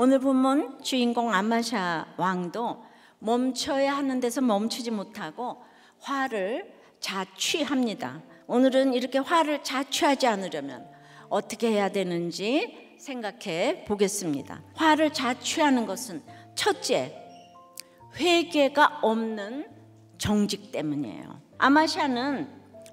오늘 본문 주인공 아마샤 왕도 멈춰야 하는 데서 멈추지 못하고 화를 자취합니다. 오늘은 이렇게 화를 자취하지 않으려면 어떻게 해야 되는지 생각해 보겠습니다. 화를 자취하는 것은 첫째, 회개가 없는 정직 때문이에요. 아마샤는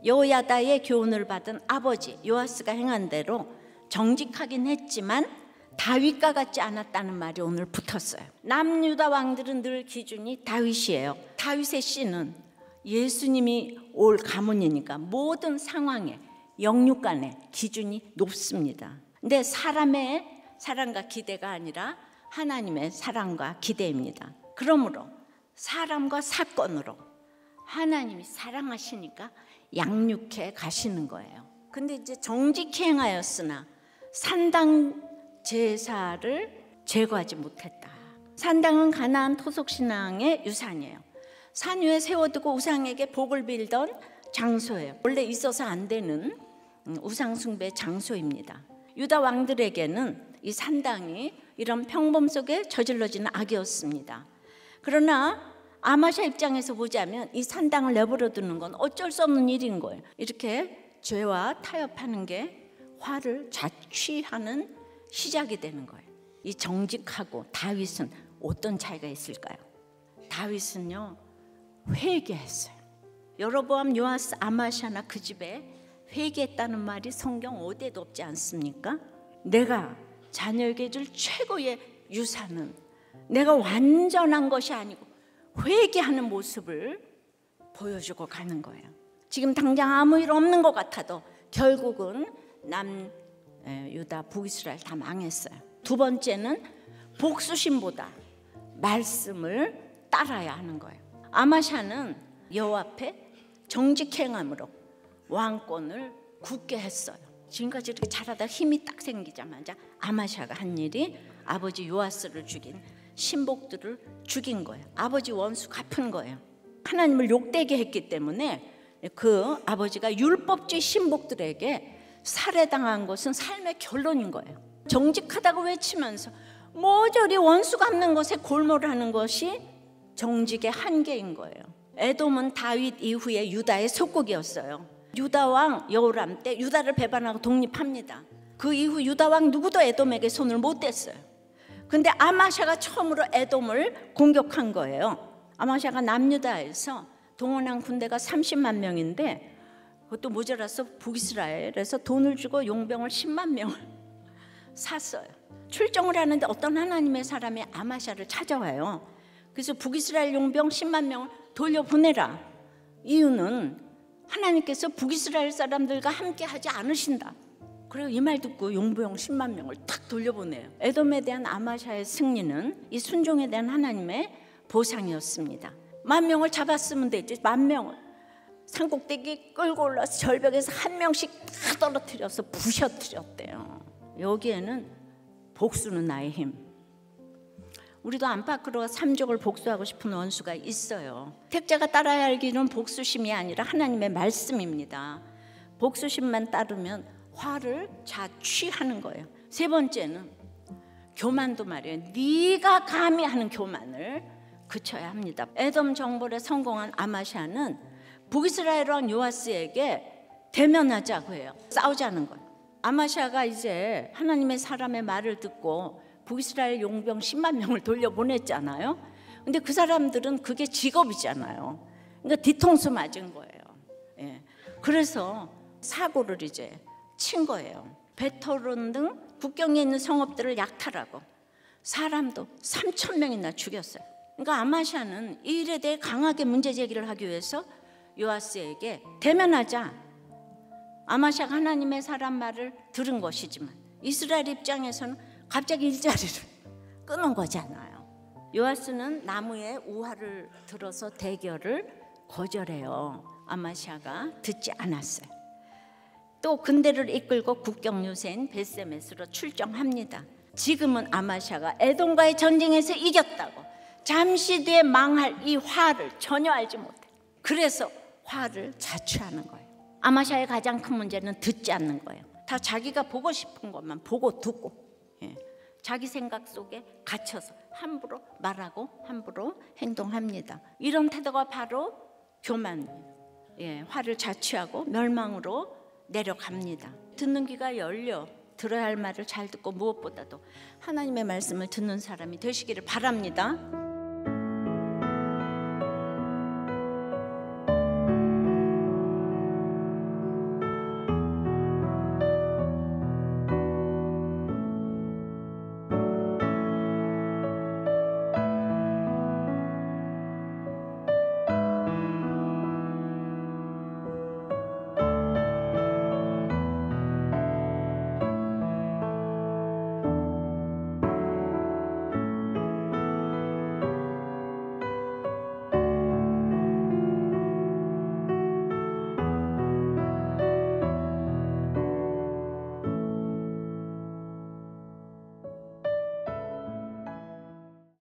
여호야다의 교훈을 받은 아버지 요아스가 행한 대로 정직하긴 했지만 다윗과 같지 않았다는 말이 오늘 붙었어요. 남유다 왕들은 늘 기준이 다윗이에요. 다윗의 씨는 예수님이 올 가문이니까 모든 상황에 영육간의 기준이 높습니다. 근데 사람의 사랑과 기대가 아니라 하나님의 사랑과 기대입니다. 그러므로 사람과 사건으로 하나님이 사랑하시니까 양육해 가시는 거예요. 근데 이제 정직히 행하였으나 산당 제사를 제거하지 못했다. 산당은 가나안 토속신앙의 유산이에요. 산 위에 세워두고 우상에게 복을 빌던 장소예요. 원래 있어서 안 되는 우상숭배 장소입니다. 유다 왕들에게는 이 산당이 이런 평범 속에 저질러지는 악이었습니다. 그러나 아마샤 입장에서 보자면 이 산당을 내버려 두는 건 어쩔 수 없는 일인 거예요. 이렇게 죄와 타협하는 게 화를 자취하는 시작이 되는 거예요. 이 정직하고 다윗은 어떤 차이가 있을까요? 다윗은요 회개했어요. 여로보암, 요아스, 아마샤나 그 집에 회개했다는 말이 성경 어디에도 없지 않습니까? 내가 자녀에게 줄 최고의 유산은 내가 완전한 것이 아니고 회개하는 모습을 보여주고 가는 거예요. 지금 당장 아무 일 없는 것 같아도 결국은 유다, 북이스라엘 다 망했어요. 두 번째는 복수심보다 말씀을 따라야 하는 거예요. 아마샤는 여호와 앞에 정직행함으로 왕권을 굳게 했어요. 지금까지 이렇게 잘하다 힘이 딱 생기자마자 아마샤가 한 일이 아버지 요아스를 죽인 신복들을 죽인 거예요. 아버지 원수 갚은 거예요. 하나님을 욕되게 했기 때문에 그 아버지가 율법주의 신복들에게 살해당한 것은 삶의 결론인 거예요. 정직하다고 외치면서 모조리 원수 갚는 것에 골몰하는 것이 정직의 한계인 거예요. 에돔은 다윗 이후에 유다의 속국이었어요. 유다 왕 여호람 때 유다를 배반하고 독립합니다. 그 이후 유다 왕 누구도 에돔에게 손을 못 댔어요. 근데 아마샤가 처음으로 에돔을 공격한 거예요. 아마샤가 남유다에서 동원한 군대가 30만 명인데 그것도 모자라서 북이스라엘에서 돈을 주고 용병을 10만 명을 샀어요. 출정을 하는데 어떤 하나님의 사람이 아마샤를 찾아와요. 그래서 북이스라엘 용병 10만 명을 돌려보내라. 이유는 하나님께서 북이스라엘 사람들과 함께 하지 않으신다. 그리고 이 말 듣고 용병 10만 명을 탁 돌려보내요. 에돔에 대한 아마샤의 승리는 이 순종에 대한 하나님의 보상이었습니다. 10,000명을 잡았으면 되지. 10,000명을 산꼭대기 끌고 올라서 절벽에서 한 명씩 다 떨어뜨려서 부셔뜨렸대요. 여기에는 복수는 나의 힘. 우리도 안팎으로 삼족을 복수하고 싶은 원수가 있어요. 택자가 따라야 할 길은 복수심이 아니라 하나님의 말씀입니다. 복수심만 따르면 화를 자취하는 거예요. 세 번째는 교만도 말이에요. 네가 감히 하는 교만을 그쳐야 합니다. 에돔 정벌에 성공한 아마샤는 북이스라엘 왕 요아스에게 대면하자고 해요. 싸우자는 거예요. 아마샤가 이제 하나님의 사람의 말을 듣고 북이스라엘 용병 10만 명을 돌려보냈잖아요. 근데 그 사람들은 그게 직업이잖아요. 그러니까 뒤통수 맞은 거예요. 예. 그래서 사고를 이제 친 거예요. 베토론 등 국경에 있는 성읍들을 약탈하고 사람도 3,000명이나 죽였어요. 그러니까 아마샤는 이 일에 대해 강하게 문제 제기를 하기 위해서 요아스에게 대면하자. 아마샤가 하나님의 사람 말을 들은 것이지만 이스라엘 입장에서는 갑자기 일자리를 끊은 거잖아요. 요아스는 나무에 우화를 들어서 대결을 거절해요. 아마샤가 듣지 않았어요. 또 군대를 이끌고 국경 요새인 벳세메스로 출정합니다. 지금은 아마샤가 에돔과의 전쟁에서 이겼다고 잠시 뒤에 망할 이 화를 전혀 알지 못해. 그래서 화를 자취하는 거예요. 아마샤의 가장 큰 문제는 듣지 않는 거예요. 다 자기가 보고 싶은 것만 보고 듣고 자기 생각 속에 갇혀서 함부로 말하고 함부로 행동합니다. 이런 태도가 바로 교만이에요. 예, 화를 자취하고 멸망으로 내려갑니다. 듣는 귀가 열려 들어야 할 말을 잘 듣고 무엇보다도 하나님의 말씀을 듣는 사람이 되시기를 바랍니다.